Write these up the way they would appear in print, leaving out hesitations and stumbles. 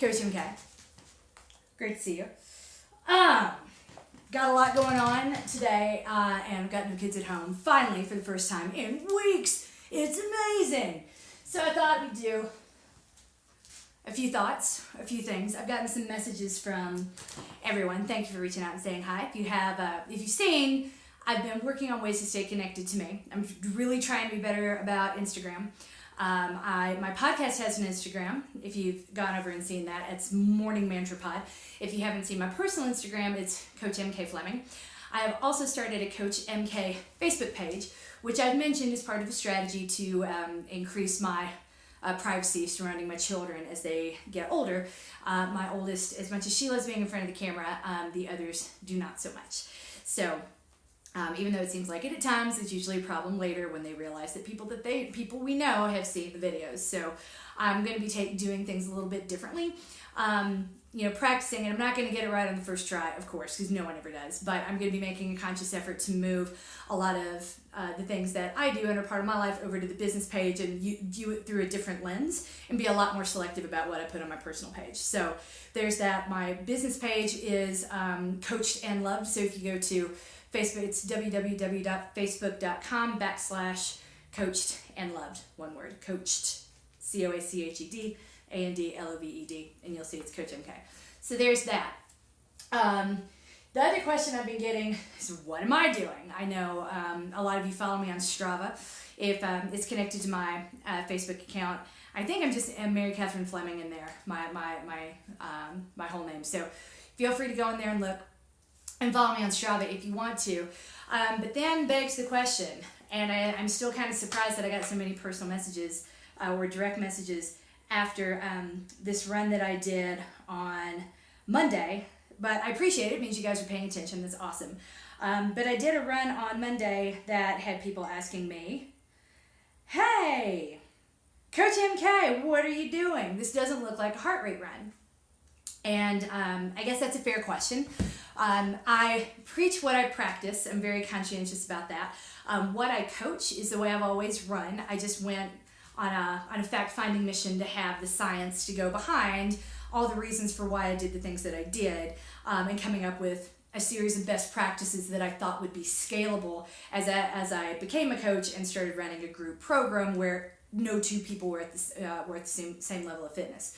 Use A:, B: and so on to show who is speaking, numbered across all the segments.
A: Coach MK. Great to see you. Got a lot going on today, and got no kids at home, finally, for the first time in weeks. It's amazing. So I thought we'd do a few thoughts, a few things. I've gotten some messages from everyone. Thank you for reaching out and saying hi. If you've seen, I've been working on ways to stay connected to me. I'm really trying to be better about Instagram. My podcast has an Instagram. If you've gone over and seen that, it's Morning Mantra Pod. If you haven't seen my personal Instagram, it's Coach MK Fleming. I have also started a Coach MK Facebook page, which I've mentioned as part of a strategy to increase my privacy surrounding my children as they get older. My oldest, as much as she loves being in front of the camera, the others do not so much. So even though it seems like it at times, it's usually a problem later when they realize that people we know have seen the videos. So I'm going to be doing things a little bit differently. Practicing, and I'm not going to get it right on the first try, of course, because no one ever does, but I'm going to be making a conscious effort to move a lot of the things that I do and are part of my life over to the business page and view it through a different lens and be a lot more selective about what I put on my personal page. So there's that. My business page is Coached and Loved, so if you go to Facebook, it's www.facebook.com/coached and loved, one word, coached, COACHED, ANDLOVED, and you'll see it's Coach MK. So there's that. The other question I've been getting is, what am I doing? I know a lot of you follow me on Strava. If it's connected to my Facebook account, I think I'm just Mary Catherine Fleming in there, my whole name. So feel free to go in there and look and follow me on Strava if you want to. But then begs the question, and I'm still kind of surprised that I got so many personal messages or direct messages after this run that I did on Monday, but I appreciate it. It means you guys are paying attention. That's awesome. But I did a run on Monday that had people asking me, hey, Coach MK, what are you doing? This doesn't look like a heart rate run. And I guess that's a fair question. I preach what I practice. I'm very conscientious about that. What I coach is the way I've always run. I just went on a fact-finding mission to have the science to go behind all the reasons for why I did the things that I did, and coming up with a series of best practices that I thought would be scalable as I became a coach and started running a group program where no two people were at the same level of fitness.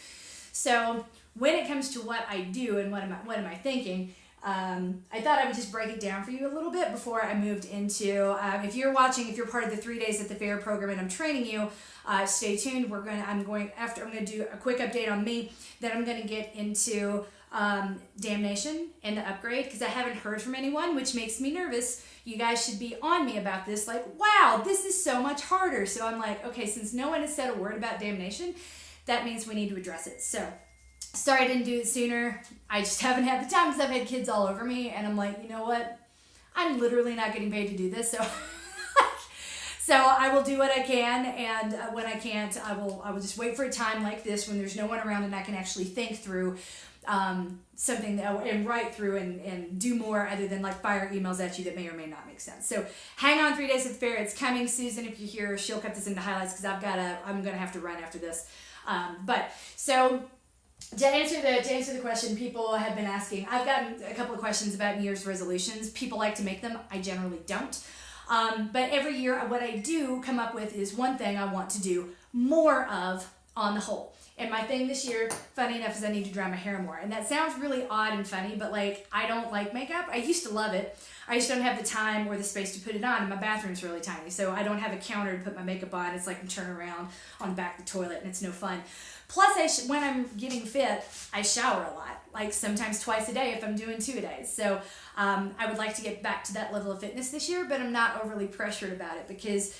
A: So when it comes to what I do and what am I thinking, I thought I would just break it down for you a little bit before I moved into, if you're you're part of the 3 days at the fair program and I'm training you, stay tuned. I'm going to do a quick update on me, then I'm going to get into Damnation and the upgrade, because I haven't heard from anyone, which makes me nervous. You guys should be on me about this, like, wow, this is so much harder. So I'm like, okay, since no one has said a word about Damnation, that means we need to address it. So sorry I didn't do it sooner. I just haven't had the time because I've had kids all over me, and I'm like, you know what? I'm literally not getting paid to do this, so I will do what I can, and when I can't, I will just wait for a time like this when there's no one around and I can actually think through something and write through and do more other than like fire emails at you that may or may not make sense. So hang on, 3 days at the fair. It's coming. Susan, if you're here, she'll cut this into highlights because I'm gonna have to run after this. To answer the question, people have been asking. I've gotten a couple of questions about New Year's resolutions. People like to make them. I generally don't. But every year, what I do come up with is one thing I want to do more of on the whole. And my thing this year, funny enough, is I need to dry my hair more. And that sounds really odd and funny, but like, I don't like makeup. I used to love it. I just don't have the time or the space to put it on, and my bathroom's really tiny, so I don't have a counter to put my makeup on. It's like I'm turning around on the back of the toilet, and it's no fun. Plus, when I'm getting fit, I shower a lot, like sometimes twice a day if I'm doing 2 a day. So I would like to get back to that level of fitness this year, but I'm not overly pressured about it because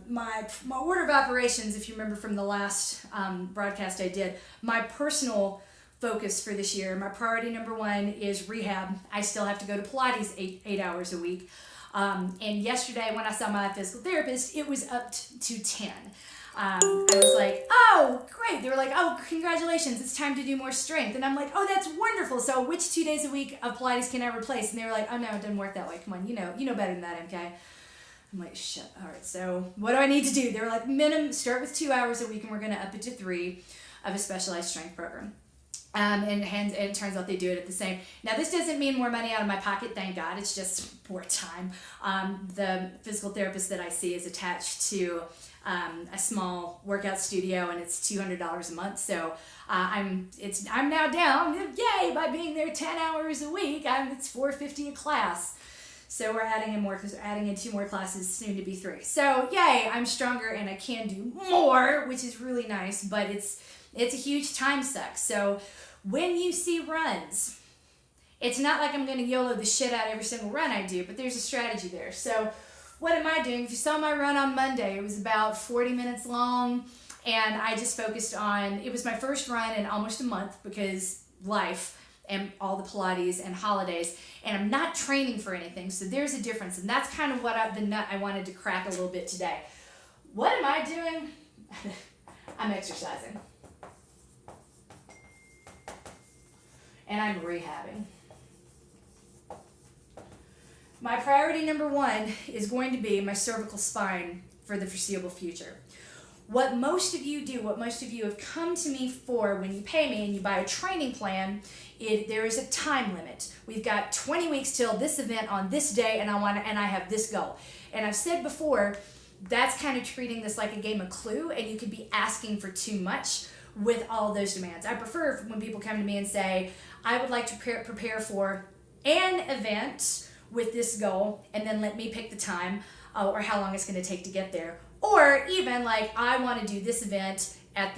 A: my order of operations, if you remember from the last broadcast I did, my personal focus for this year, my priority number one is rehab. I still have to go to Pilates 8 hours a week. And yesterday when I saw my physical therapist, it was up to 10. I was like, oh, great. They were like, oh, congratulations. It's time to do more strength. And I'm like, oh, that's wonderful. So which 2 days a week of Pilates can I replace? And they were like, oh, no, it doesn't work that way. Come on, you know better than that, MK. I'm like, shit. All right, so what do I need to do? They were like, minimum, start with 2 hours a week, and we're going to up it to 3 of a specialized strength program. And it turns out they do it at the same. Now, this doesn't mean more money out of my pocket, thank God. It's just more time. The physical therapist that I see is attached to a small workout studio, and it's $200 a month. So I'm now down, yay, by being there 10 hours a week. It's $450 a class. So we're adding in more because we're adding in 2 more classes, soon to be 3. So yay, I'm stronger and I can do more, which is really nice. But it's a huge time suck. So when you see runs, it's not like I'm going to YOLO the shit out of every single run I do, but there's a strategy there. So what am I doing? If you saw my run on Monday, it was about 40 minutes long, and I just focused on, it was my first run in almost a month because life and all the Pilates and holidays, and I'm not training for anything, so there's a difference, and that's kind of the nut I wanted to crack a little bit today. What am I doing? I'm exercising. And I'm rehabbing. My priority number 1 is going to be my cervical spine for the foreseeable future. What most of you do, what most of you have come to me for when you pay me and you buy a training plan, there is a time limit. We've got 20 weeks till this event on this day, and I have this goal. And I've said before, that's kind of treating this like a game of Clue, and you could be asking for too much with all those demands. I prefer when people come to me and say, I would like to prepare for an event with this goal, and then let me pick the time or how long it's going to take to get there. Or even like, I want to do this event at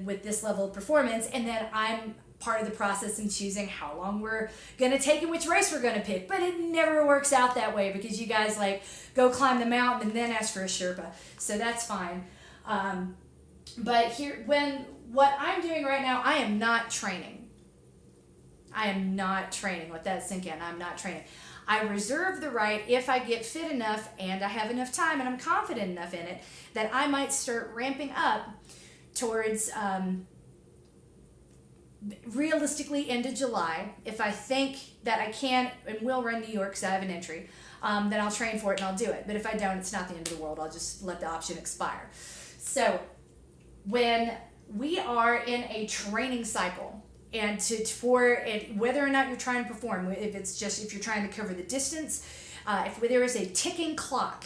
A: with this level of performance, and then I'm part of the process in choosing how long we're going to take and which race we're going to pick. But it never works out that way because you guys like go climb the mountain and then ask for a Sherpa. So that's fine. But what I'm doing right now, I am not training. I am not training. Let that sink in. I'm not training. I reserve the right, if I get fit enough and I have enough time and I'm confident enough in it, that I might start ramping up towards realistically end of July. If I think that I can and will run New York because I have an entry, then I'll train for it and I'll do it. But if I don't, it's not the end of the world. I'll just let the option expire. So when we are in a training cycle, and whether or not you're trying to perform, if you're trying to cover the distance, if there is a ticking clock,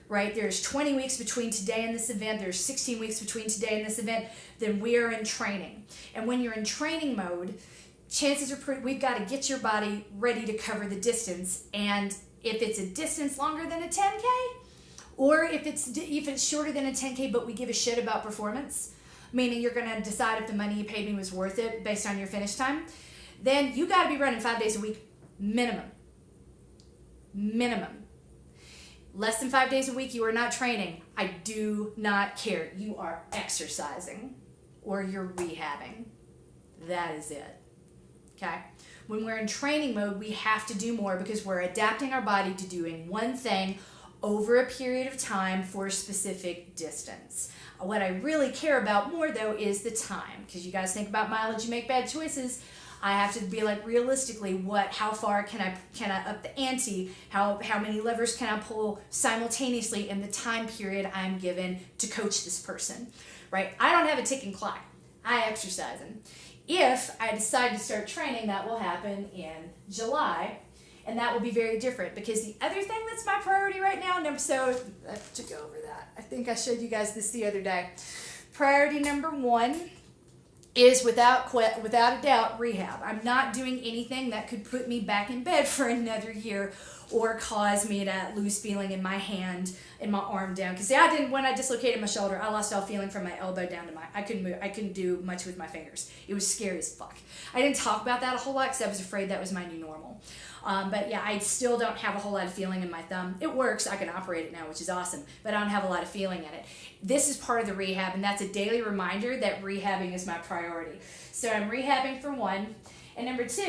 A: right? There's 20 weeks between today and this event. There's 16 weeks between today and this event. Then we are in training. And when you're in training mode, chances are we've got to get your body ready to cover the distance. And if it's a distance longer than a 10K, or if it's shorter than a 10K, but we give a shit about performance, meaning you're going to decide if the money you paid me was worth it based on your finish time, then you got to be running 5 days a week minimum. Less than 5 days a week, you are not training. I do not care. You are exercising or you're rehabbing. That is it. Okay? When we're in training mode, we have to do more because we're adapting our body to doing one thing over a period of time for a specific distance. What I really care about more, though, is the time. Because you guys think about mileage, you make bad choices. I have to be like, realistically, how far can I up the ante? How many levers can I pull simultaneously in the time period I'm given to coach this person, right? I don't have a ticking clock. I exercise. If I decide to start training, that will happen in July. And that will be very different because the other thing that's my priority right now, so I have to go over that. I think I showed you guys this the other day. Priority number 1 is without a doubt rehab. I'm not doing anything that could put me back in bed for another year or cause me to lose feeling in my hand and my arm down. Because when I dislocated my shoulder, I lost all feeling from my elbow down to I couldn't move. I couldn't do much with my fingers. It was scary as fuck. I didn't talk about that a whole lot because I was afraid that was my new normal. But yeah, I still don't have a whole lot of feeling in my thumb. It works. I can operate it now, which is awesome. But I don't have a lot of feeling in it. This is part of the rehab, and that's a daily reminder that rehabbing is my priority. So I'm rehabbing for 1. And number 2,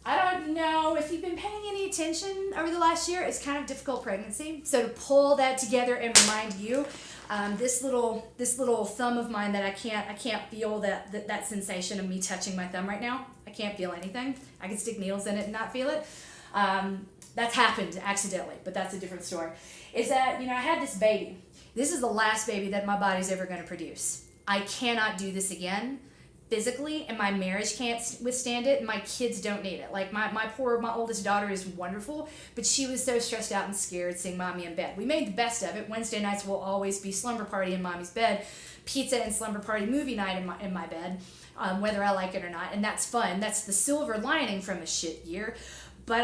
A: I don't know if you've been paying any attention over the last year. It's kind of difficult pregnancy. So to pull that together and remind you, this little thumb of mine that I can't feel that sensation of me touching my thumb right now. I can't feel anything. I can stick needles in it and not feel it. That's happened accidentally, but that's a different story. Is that, I had this baby. This is the last baby that my body's ever going to produce. I cannot do this again. physically, and my marriage can't withstand it, and my kids don't need it. Like my oldest daughter is wonderful, but she was so stressed out and scared seeing mommy in bed. We made the best of it. Wednesday nights will always be slumber party in mommy's bed, pizza and slumber party movie night in my bed, whether I like it or not, and that's fun. That's the silver lining from a shit year. But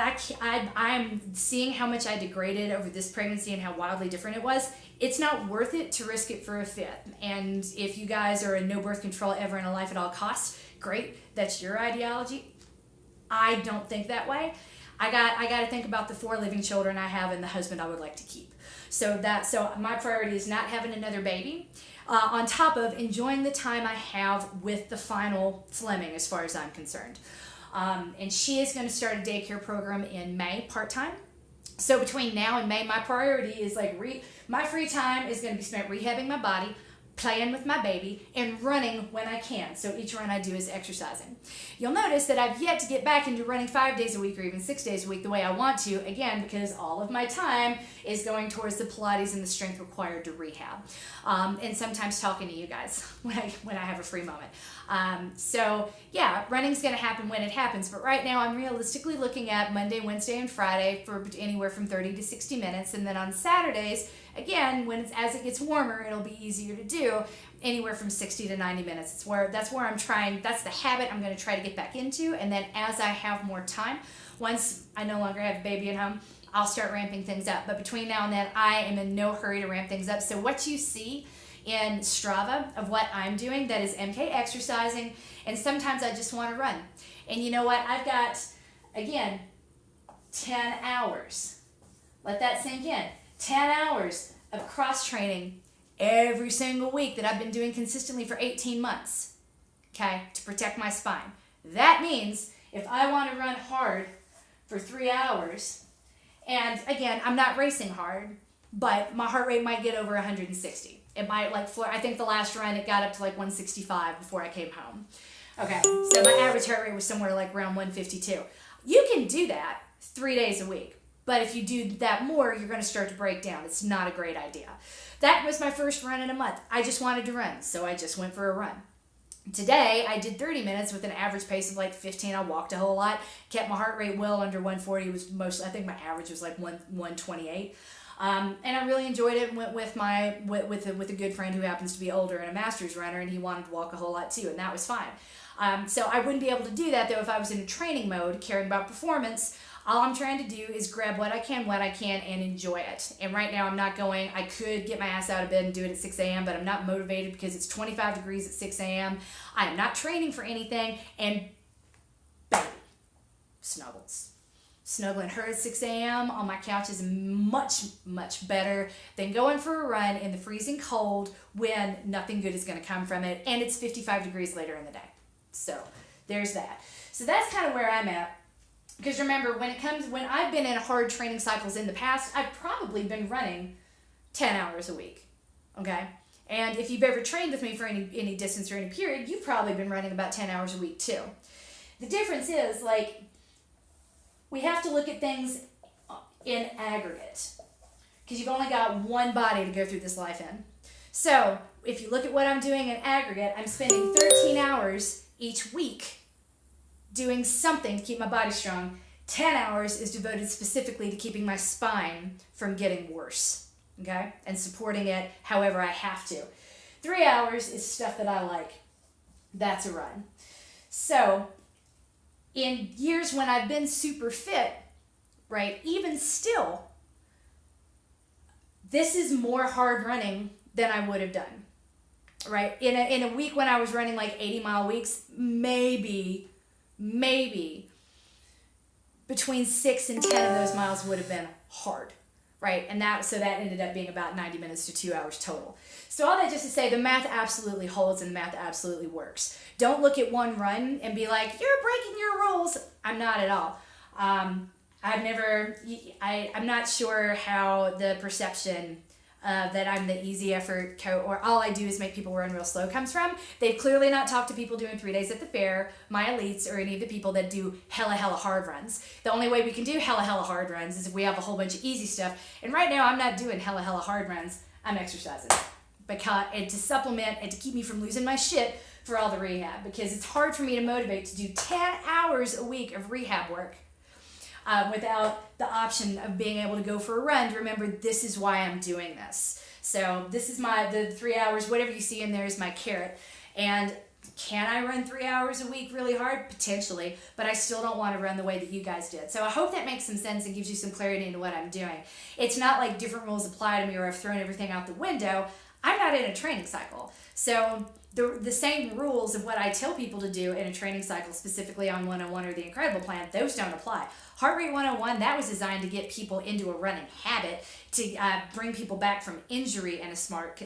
A: I'm seeing how much I degraded over this pregnancy and how wildly different it was. It's not worth it to risk it for a fifth. And if you guys are a no birth control ever in a life at all costs, great. That's your ideology. I don't think that way. I got to think about the 4 living children I have and the husband I would like to keep. So my priority is not having another baby. On top of enjoying the time I have with the final Fleming, as far as I'm concerned. And she is going to start a daycare program in May, part-time. So between now and May, my priority is like my free time is going to be spent rehabbing my body, playing with my baby, and running when I can. So each run I do is exercising. You'll notice that I've yet to get back into running 5 days a week or even 6 days a week the way I want to, again, because all of my time is going towards the Pilates and the strength required to rehab. And sometimes talking to you guys when I have a free moment. So yeah, running's going to happen when it happens, but right now I'm realistically looking at Monday, Wednesday, and Friday for anywhere from 30 to 60 minutes, and then on Saturdays, again, as it gets warmer, it'll be easier to do, anywhere from 60 to 90 minutes. That's where I'm trying, that's the habit I'm going to try to get back into, and then as I have more time, once I no longer have a baby at home, I'll start ramping things up. But between now and then, I am in no hurry to ramp things up. So what you see in Strava of what I'm doing, that is MK exercising, and sometimes I just want to run. And you know what? I've got, again, 10 hours. Let that sink in. 10 hours of cross-training every single week that I've been doing consistently for 18 months, okay, to protect my spine. That means if I want to run hard for 3 hours, and again, I'm not racing hard, but my heart rate might get over 160. It might, I think the last run, it got up to 165 before I came home. Okay, so my average heart rate was somewhere around 152. You can do that 3 days a week. But if you do that more, you're going to start to break down. It's not a great idea. That was my first run in a month. I just wanted to run, so I just went for a run. Today, I did 30 minutes with an average pace of 15. I walked a whole lot, kept my heart rate well under 140. It was I think my average was 128. And I really enjoyed it. Went with with a good friend who happens to be older and a master's runner, and he wanted to walk a whole lot too, and that was fine. So I wouldn't be able to do that though if I was in a training mode, caring about performance. All I'm trying to do is grab what I can, and enjoy it. And right now I'm not going, I could get my ass out of bed and do it at 6 a.m., but I'm not motivated because it's 25 degrees at 6 a.m. I am not training for anything, and baby, snuggles. Snuggling her at 6 a.m. on my couch is much, much better than going for a run in the freezing cold when nothing good is going to come from it, and it's 55 degrees later in the day. So there's that. So that's kind of where I'm at. Because remember, when I've been in hard training cycles in the past, I've probably been running 10 hours a week, okay? And if you've ever trained with me for any distance or any period, you've probably been running about 10 hours a week too. The difference is, we have to look at things in aggregate, because you've only got one body to go through this life in. So if you look at what I'm doing in aggregate, I'm spending 13 hours each week doing something to keep my body strong. 10 hours is devoted specifically to keeping my spine from getting worse, okay? And supporting it however I have to. 3 hours is stuff that I like. That's a run. So, in years when I've been super fit, right, even still, this is more hard running than I would have done, right? In a week when I was running 80-mile weeks, maybe between 6 and 10 of those miles would have been hard, right? And that ended up being about 90 minutes to 2 hours total. So all that just to say, the math absolutely holds and the math absolutely works. Don't look at one run and be like, you're breaking your rules. I'm not at all. I'm not sure how the perception that I'm the easy effort coach, or all I do is make people run real slow comes from. They've clearly not talked to people doing 3 days at the fair, my elites, or any of the people that do hella hard runs. The only way we can do hella hard runs is if we have a whole bunch of easy stuff. And right now I'm not doing hella hard runs. I'm exercising. And to supplement and to keep me from losing my shit, for all the rehab, because it's hard for me to motivate to do 10 hours a week of rehab work without the option of being able to go for a run. To remember, this is why I'm doing this. So this is the 3 hours, whatever you see in there is my carrot. And can I run 3 hours a week really hard? Potentially, but I still don't want to run the way that you guys did. So I hope that makes some sense and gives you some clarity into what I'm doing. It's not like different rules apply to me or I've thrown everything out the window. I'm not in a training cycle. So the same rules of what I tell people to do in a training cycle, specifically on 101 or the Incredible Plan, those don't apply. Heart Rate 101, that was designed to get people into a running habit, to bring people back from injury in a smart,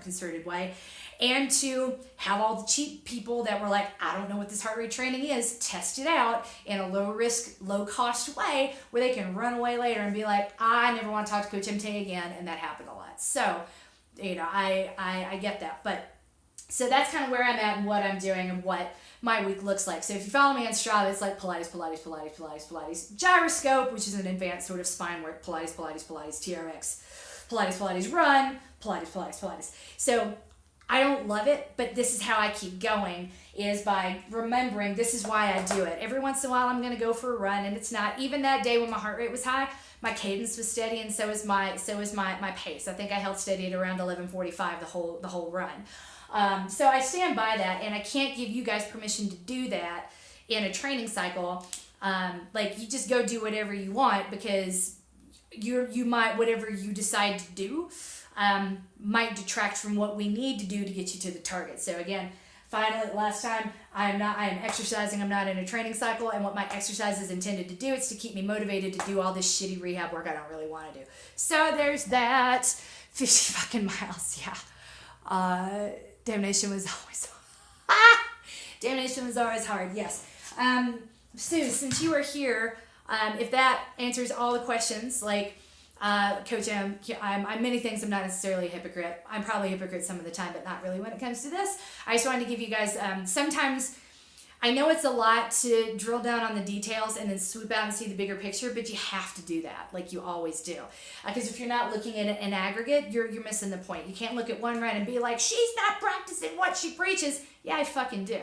A: concerted way, and to have all the cheap people that were like, I don't know what this heart rate training is, test it out in a low risk, low cost way where they can run away later and be like, I never want to talk to Coach MT again, and that happened a lot. So, I get that, but so that's kind of where I'm at and what I'm doing and what my week looks like. So if you follow me on Strava, it's like Pilates, gyroscope, which is an advanced sort of spine work, Pilates, TRX, Pilates, run, Pilates. So I don't love it, but this is how I keep going, is by remembering this is why I do it. Every once in a while I'm going to go for a run, and it's not even that day when my heart rate was high, my cadence was steady, and so is my pace. I think I held steady at around 11:45 the whole run. So I stand by that, and I can't give you guys permission to do that in a training cycle. Like, you just go do whatever you want, because you might, whatever you decide to do, might detract from what we need to do to get you to the target. So again, finally, last time, I am exercising, I'm not in a training cycle, and what my exercise is intended to do is to keep me motivated to do all this shitty rehab work I don't really want to do. So there's that. 50 fucking miles, yeah. Damnation was always Damnation was always hard, yes. Sue, since you are here, if that answers all the questions, like, Coach M, I'm many things. I'm not necessarily a hypocrite. I'm probably a hypocrite some of the time, but not really when it comes to this. I just wanted to give you guys, sometimes I know it's a lot to drill down on the details and then swoop out and see the bigger picture, but you have to do that, like you always do. Because if you're not looking at it in aggregate, you're missing the point. You can't look at one run and be like, she's not practicing what she preaches. Yeah, I fucking do.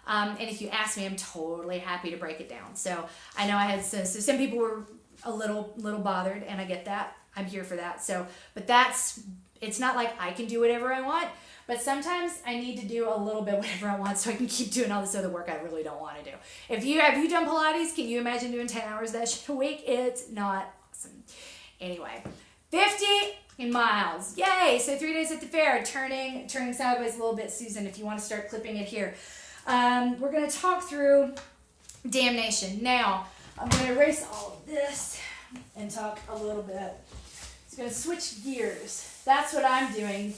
A: And if you ask me, I'm totally happy to break it down. So I know I had some people were a little bothered, and I get that. I'm here for that. So, but it's not like I can do whatever I want, but sometimes I need to do a little bit whatever I want so I can keep doing all this other work I really don't want to do. Have you done Pilates? Can you imagine doing 10 hours that shit a week? It's not awesome. Anyway, 50 miles. Yay! So 3 days at the fair, turning sideways a little bit, Susan, if you want to start clipping it here. We're going to talk through Damnation. Now, I'm going to erase all of this and talk a little bit. It's going to switch gears. That's what I'm doing.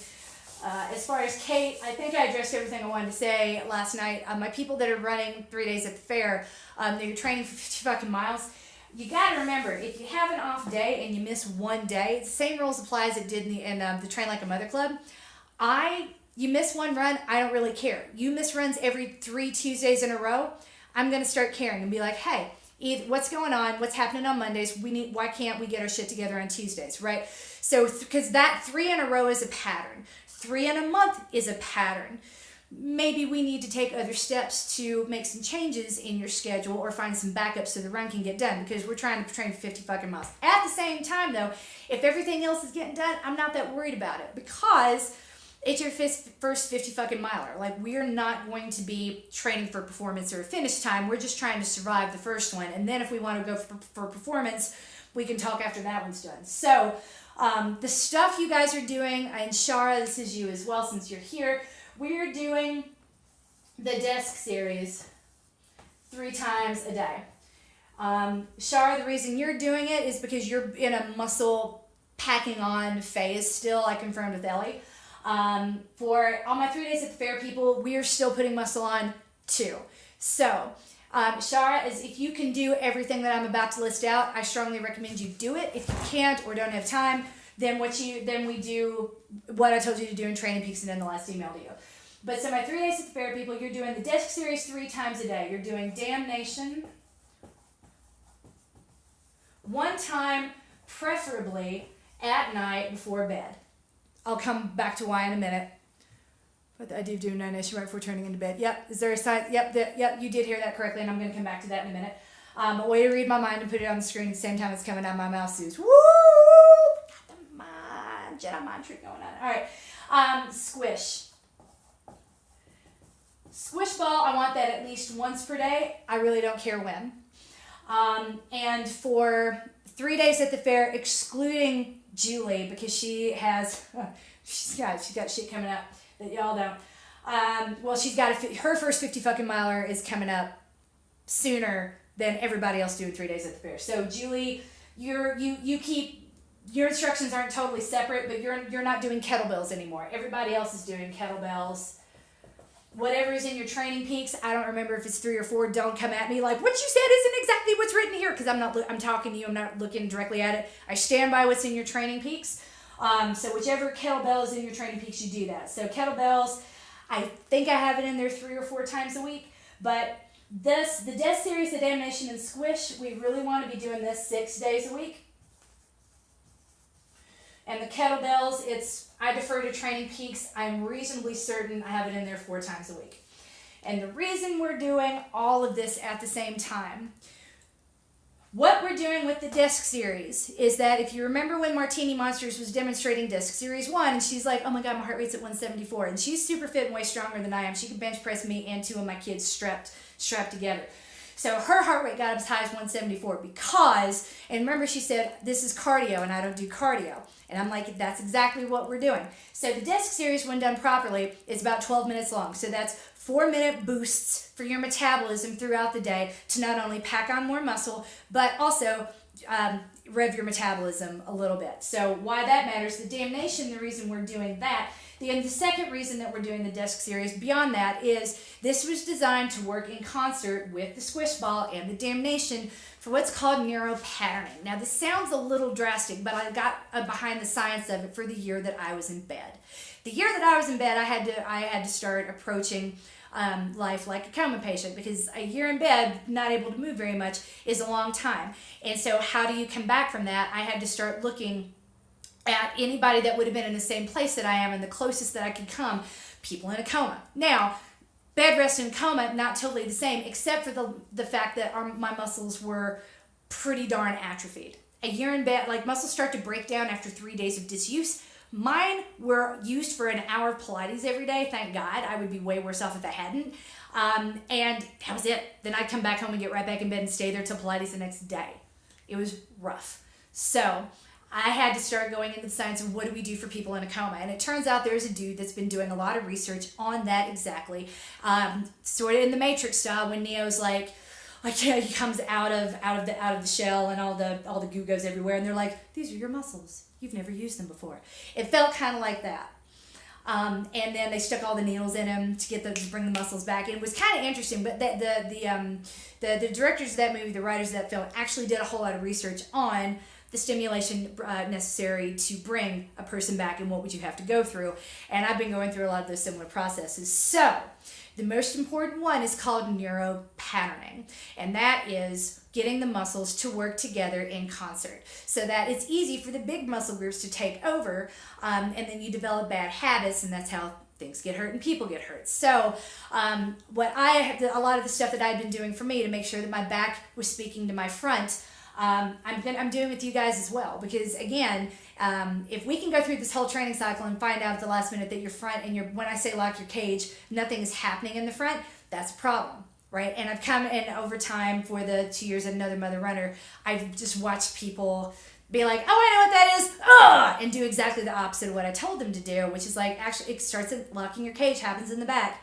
A: As far as Kate, I think I addressed everything I wanted to say last night. My people that are running 3 days at the fair, they're training for 50 fucking miles. You got to remember, if you have an off day and you miss one day, the same rules apply as it did in the Train Like a Mother Club. You miss one run, I don't really care. You miss runs every 3 Tuesdays in a row, I'm going to start caring and be like, hey, what's going on? What's happening on Mondays? Why can't we get our shit together on Tuesdays, right? So, because that 3 in a row is a pattern. 3 in a month is a pattern. Maybe we need to take other steps to make some changes in your schedule or find some backups so the run can get done, because we're trying to train 50 fucking miles. At the same time, though, if everything else is getting done, I'm not that worried about it, because it's your first 50 fucking miler. Like, we're not going to be training for performance or finish time. We're just trying to survive the first one. And then if we want to go for performance, we can talk after that one's done. So, the stuff you guys are doing, and Shara, this is you as well since you're here, we're doing the desk series 3 times a day. Shara, the reason you're doing it is because you're in a muscle packing on phase still. I confirmed with Ellie. For all my 3 days at the fair people, we are still putting muscle on too. So, Shara, if you can do everything that I'm about to list out, I strongly recommend you do it. If you can't or don't have time, then we do what I told you to do in Training Peaks and in the last email to you. But so my 3 days at the fair people, you're doing the desk series 3 times a day. You're doing Damnation 1 time, preferably at night before bed. I'll come back to why in a minute. But the idea of doing Damnation right before turning into bed. Yep. Is there a sign? Yep. You did hear that correctly, and I'm going to come back to that in a minute. A way to read my mind and put it on the screen at the same time it's coming out of my mouth is woo! Got the mind, Jedi mind trick going on. All right. Squish. Squish ball, I want that at least once per day. I really don't care when. And for 3 days at the fair, excluding Julie, because she has, she's got shit coming up that y'all don't. Well, she's got her first 50 fucking miler is coming up sooner than everybody else doing 3 days at the fair. So Julie, you keep, your instructions aren't totally separate, but you're not doing kettlebells anymore. Everybody else is doing kettlebells. Whatever is in your training peaks, I don't remember if it's 3 or 4. Don't come at me like, what you said isn't exactly what's written here, because I'm talking to you. I'm not looking directly at it. I stand by what's in your training peaks. So whichever kettlebell is in your training peaks, you do that. So kettlebells, I think I have it in there 3 or 4 times a week. But the Death Series, the Damnation, and Squish, we really want to be doing this 6 days a week. And the kettlebells, I defer to training peaks. I'm reasonably certain I have it in there 4 times a week. And the reason we're doing all of this at the same time, what we're doing with the Disc Series is that if you remember when Martini Monsters was demonstrating Disc Series 1, and she's like, oh my God, my heart rate's at 174. And she's super fit and way stronger than I am. She can bench press me and 2 of my kids strapped together. So her heart rate got up as high as 174 because, and remember she said, this is cardio and I don't do cardio. And I'm like, that's exactly what we're doing. So the Disc Series, when done properly, is about 12 minutes long. So that's 4-minute boosts for your metabolism throughout the day to not only pack on more muscle, but also rev your metabolism a little bit. So why that matters, the Damnation, the reason we're doing that, the second reason that we're doing the Disc Series beyond that is this was designed to work in concert with the Squish Ball and the Damnation for what's called neuropatterning. Now this sounds a little drastic, but I got behind the science of it for the year that I was in bed. The year that I was in bed, I had to start approaching life like a coma patient, because a year in bed, not able to move very much, is a long time. And so how do you come back from that? I had to start looking at anybody that would have been in the same place that I am, and the closest that I could come, people in a coma. Now, bed rest and coma, not totally the same, except for the fact that my muscles were pretty darn atrophied. A year in bed, like muscles start to break down after 3 days of disuse. Mine were used for an hour of Pilates every day. Thank God. I would be way worse off if I hadn't. And that was it. Then I'd come back home and get right back in bed and stay there till Pilates the next day. It was rough. So I had to start going into the science of what do we do for people in a coma. And it turns out there's a dude that's been doing a lot of research on that exactly. Sort of in the Matrix style, when Neo's like yeah, he comes out of the shell and all the goo goes everywhere, and they're like, these are your muscles. You've never used them before. It felt kind of like that. And then they stuck all the needles in him to bring the muscles back. And it was kind of interesting, but the directors of that movie, the writers of that film, actually did a whole lot of research on the stimulation necessary to bring a person back and what would you have to go through. And I've been going through a lot of those similar processes. So the most important one is called neuropatterning, and that is getting the muscles to work together in concert so that it's easy for the big muscle groups to take over, and then you develop bad habits, and that's how things get hurt and people get hurt. So a lot of the stuff that I've been doing for me to make sure that my back was speaking to my front, I'm doing with you guys as well, because again, if we can go through this whole training cycle and find out at the last minute that your front and when I say lock your cage, nothing is happening in the front, that's a problem, right? And I've come in over time for the 2 years at Another Mother Runner, I've just watched people be like, oh, I know what that is, and do exactly the opposite of what I told them to do, which is like, actually, it starts at locking your cage, happens in the back.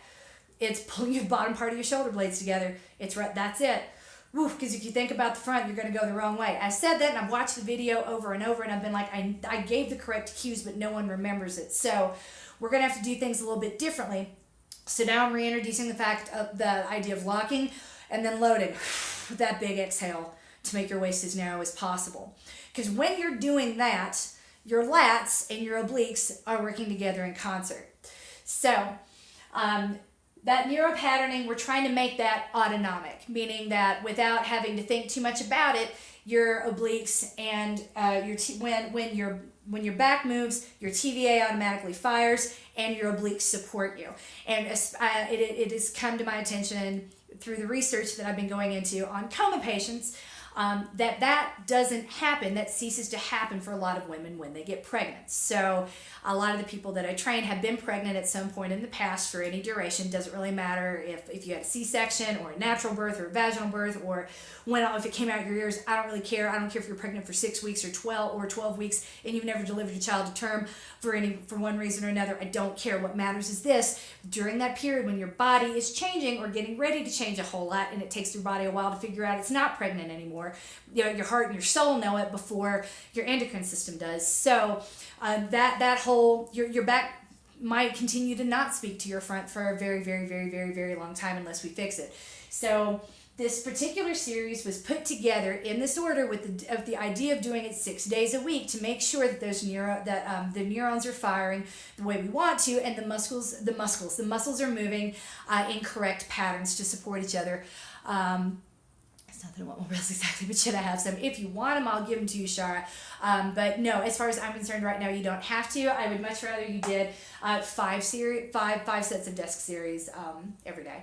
A: It's pulling your bottom part of your shoulder blades together. That's it. Because if you think about the front, you're going to go the wrong way. I said that, and I've watched the video over and over, and I've been like, I gave the correct cues, but no one remembers it. So we're going to have to do things a little bit differently. So now I'm reintroducing the idea of locking and then loading with that big exhale to make your waist as narrow as possible. Because when you're doing that, your lats and your obliques are working together in concert. So that neuropatterning, we're trying to make that autonomic, meaning that without having to think too much about it, your obliques and when your when your back moves, your TVA automatically fires and your obliques support you. And it has come to my attention through the research that I've been going into on coma patients, that doesn't happen, that ceases to happen for a lot of women when they get pregnant. So a lot of the people that I train have been pregnant at some point in the past for any duration. Doesn't really matter if you had a C-section or a natural birth or a vaginal birth, or if it came out your ears. I don't really care. I don't care if you're pregnant for 6 weeks or 12 weeks and you've never delivered a child to term for one reason or another. I don't care. What matters is this: during that period when your body is changing or getting ready to change a whole lot, and it takes your body a while to figure out it's not pregnant anymore. Your heart and your soul know it before your endocrine system does. So that whole your back might continue to not speak to your front for a very, very, very, very, very long time unless we fix it. So this particular series was put together in this order with the idea of doing it 6 days a week to make sure that the neurons are firing the way we want to, and the muscles are moving in correct patterns to support each other. It's not that I want one reels exactly, but should I have some? If you want them, I'll give them to you, Shara. But no, as far as I'm concerned right now, you don't have to. I would much rather you did 5 sets of desk series every day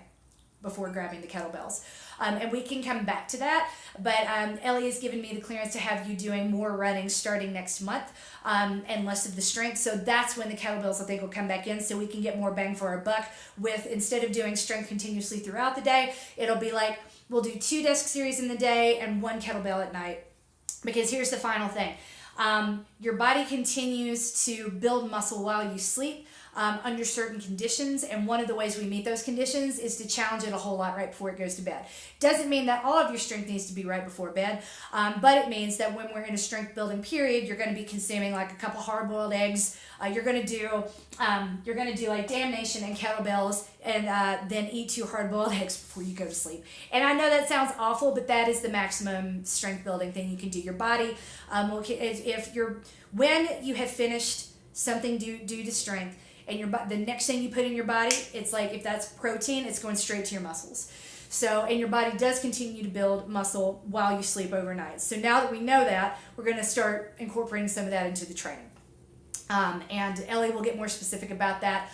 A: before grabbing the kettlebells. And we can come back to that, but Ellie has given me the clearance to have you doing more running starting next month, and less of the strength. So that's when the kettlebells, I think, will come back in, so we can get more bang for our buck. Instead of doing strength continuously throughout the day, it'll be like we'll do 2 desk series in the day and 1 kettlebell at night. Because here's the final thing. Your body continues to build muscle while you sleep under certain conditions, and one of the ways we meet those conditions is to challenge it a whole lot right before it goes to bed. Doesn't mean that all of your strength needs to be right before bed, but it means that when we're in a strength building period, you're going to be consuming like a couple hard-boiled eggs. You're going to do like Damnation and kettlebells, and then eat 2 hard-boiled eggs before you go to sleep. And I know that sounds awful, but that is the maximum strength building thing you can do. Your body, when you have finished something due to strength, and the next thing you put in your body, it's like if that's protein, it's going straight to your muscles. So, and your body does continue to build muscle while you sleep overnight. So now that we know that, we're going to start incorporating some of that into the training. And Ellie will get more specific about that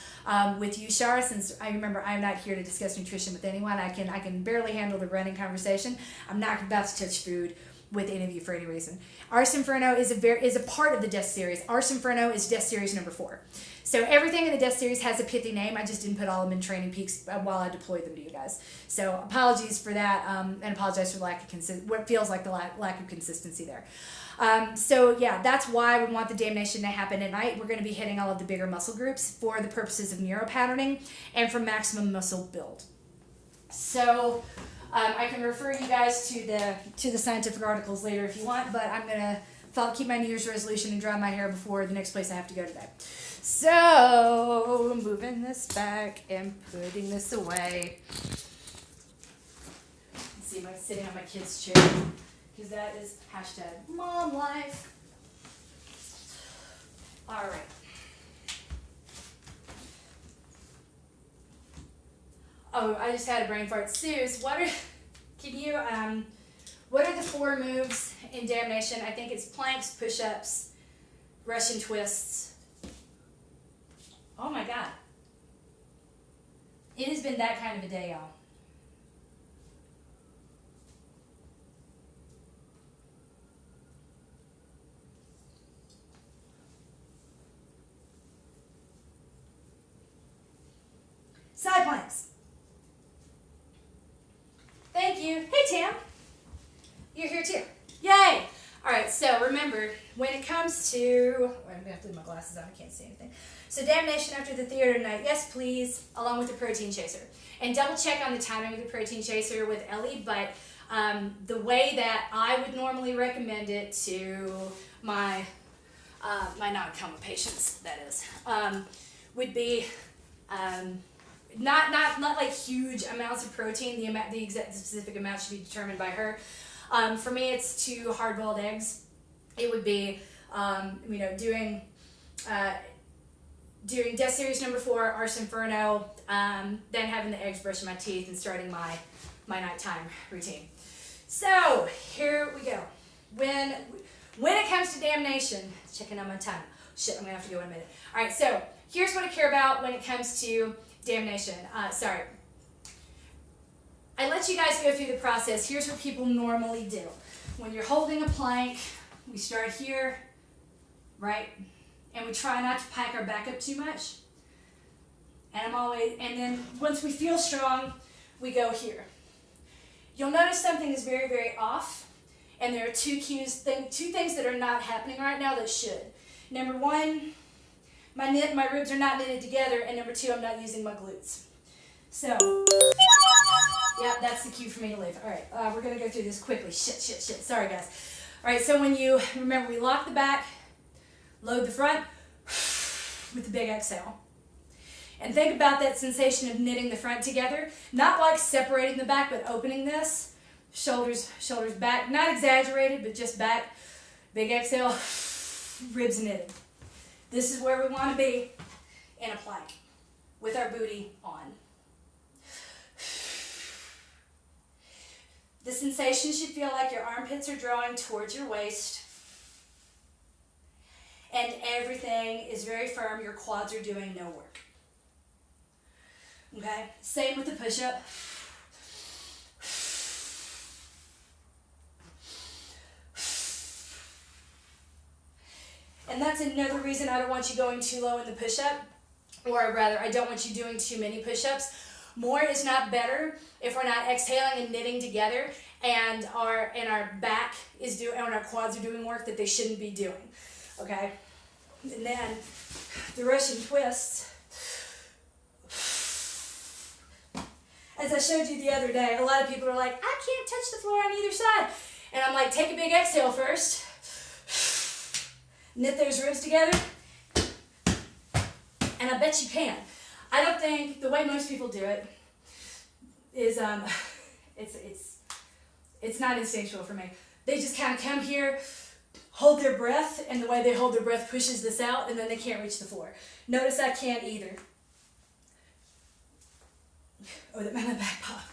A: with you, Shara, since I remember I'm not here to discuss nutrition with anyone. I can barely handle the running conversation. I'm not about to touch food with any of you for any reason. Ars Inferno is a part of the desk series. Ars Inferno is desk series number 4. So everything in the desk series has a pithy name. I just didn't put all of them in Training Peaks while I deployed them to you guys. So apologies for that, and apologize for the lack of what feels like the lack of consistency there. So yeah, that's why we want the Damnation to happen at night. We're going to be hitting all of the bigger muscle groups for the purposes of neuropatterning and for maximum muscle build. So I can refer you guys to the scientific articles later if you want, but I'm going to keep my New Year's resolution and dry my hair before the next place I have to go today. So, moving this back and putting this away. Let's see, I'm sitting on my kid's chair, because that is #mom life. All right. Oh, I just had a brain fart. Suze, what are the 4 moves in Damnation? I think it's planks, push-ups, Russian twists. Oh my God. It has been that kind of a day, y'all. Side planks. Thank you. Hey, Tam. You're here too. Yay! All right, so remember, when it comes to... I'm going to have to leave my glasses on. I can't see anything. So Damnation after the theater tonight. Yes, please, along with the protein chaser. And double check on the timing of the protein chaser with Ellie, but the way that I would normally recommend it to my non-coma patients, that is, would be not like huge amounts of protein. The exact specific amount should be determined by her. For me, it's 2 hard-boiled eggs. It would be, doing desk series number 4, Ars Inferno, then having the eggs, brushing my teeth, and starting my nighttime routine. So here we go. When it comes to damnation, checking on my time. Shit, I'm going to have to go in a minute. All right, so here's what I care about when it comes to damnation. Sorry. I let you guys go through the process. Here's what people normally do. When you're holding a plank, we start here, right? And we try not to pike our back up too much. And then once we feel strong, we go here. You'll notice something is very, very off. And there are two things that are not happening right now that should. Number one, my ribs are not knitted together. And number two, I'm not using my glutes. So, yeah, that's the cue for me to leave. All right, we're going to go through this quickly. Shit. Sorry, guys. All right, so when you, remember, we lock the back, load the front with the big exhale. And think about that sensation of knitting the front together. Not like separating the back, but opening this. Shoulders back. Not exaggerated, but just back. Big exhale, ribs knitted. This is where we want to be in a plank with our booty on. The sensation should feel like your armpits are drawing towards your waist. And everything is very firm. Your quads are doing no work. Okay? Same with the push-up. And that's another reason I don't want you going too low in the push-up. Or rather, I don't want you doing too many push-ups. More is not better if we're not exhaling and knitting together and our back is doing, and our quads are doing work that they shouldn't be doing. Okay? And then the Russian twists. As I showed you the other day, a lot of people are like, I can't touch the floor on either side. And I'm like, take a big exhale first. Knit those ribs together. And I bet you can. I don't think the way most people do it is it's not instinctual for me. They just kind of come here, hold their breath, and the way they hold their breath pushes this out, and then they can't reach the floor. Notice I can't either. Oh, that made my back pop.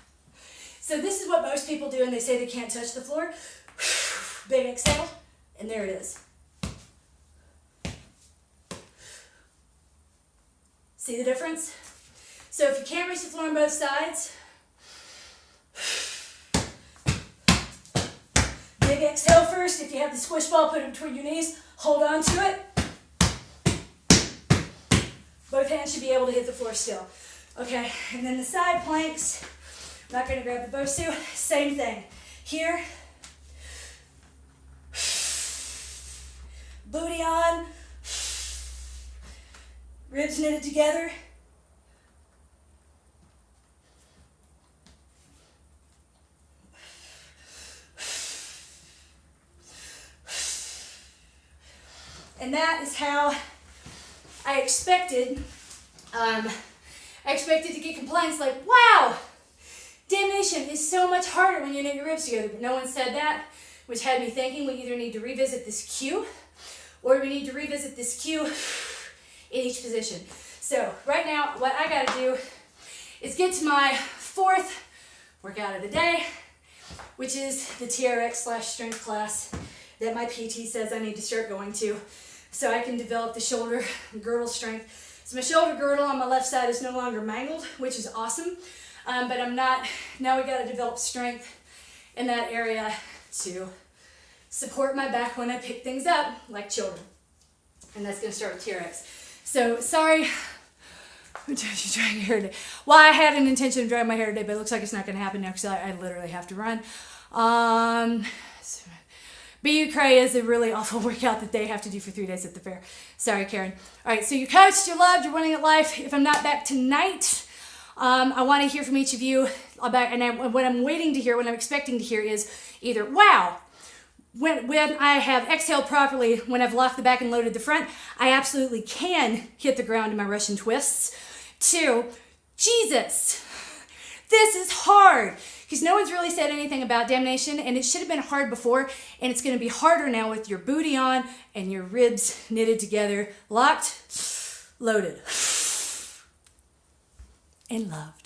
A: So this is what most people do, and they say they can't touch the floor. Big exhale, and there it is. See the difference? So if you can't reach the floor on both sides, big exhale first. If you have the squish ball, put it between your knees. Hold on to it. Both hands should be able to hit the floor still. Okay, and then the side planks. I'm not going to grab the Bosu. Same thing. Here. Booty on. Ribs knitted together. And that is how I expected to get complaints like, wow, damnation is so much harder when you knit your ribs together. But no one said that, which had me thinking we either need to revisit this cue or we need to revisit this cue in each position. So right now, what I gotta do is get to my fourth workout of the day, which is the TRX/strength class that my PT says I need to start going to so I can develop the shoulder girdle strength. So my shoulder girdle on my left side is no longer mangled, which is awesome, but I'm not, now we gotta develop strength in that area to support my back when I pick things up like children. And that's gonna start with TRX. So, sorry, I'm drying hair today. Well, I had an intention of drying my hair today, but it looks like it's not going to happen now because I literally have to run. BU Cray is a really awful workout that they have to do for 3 days at the fair. Sorry, Karen. All right, so you're coached, you're loved, you're winning at life. If I'm not back tonight, I want to hear from each of you about, and what I'm waiting to hear, what I'm expecting to hear is either, wow, when I have exhaled properly, when I've locked the back and loaded the front, I absolutely can hit the ground in my Russian twists. 2, Jesus, this is hard. Because no one's really said anything about damnation, and it should have been hard before, and it's going to be harder now with your booty on and your ribs knitted together, locked, loaded, and loved.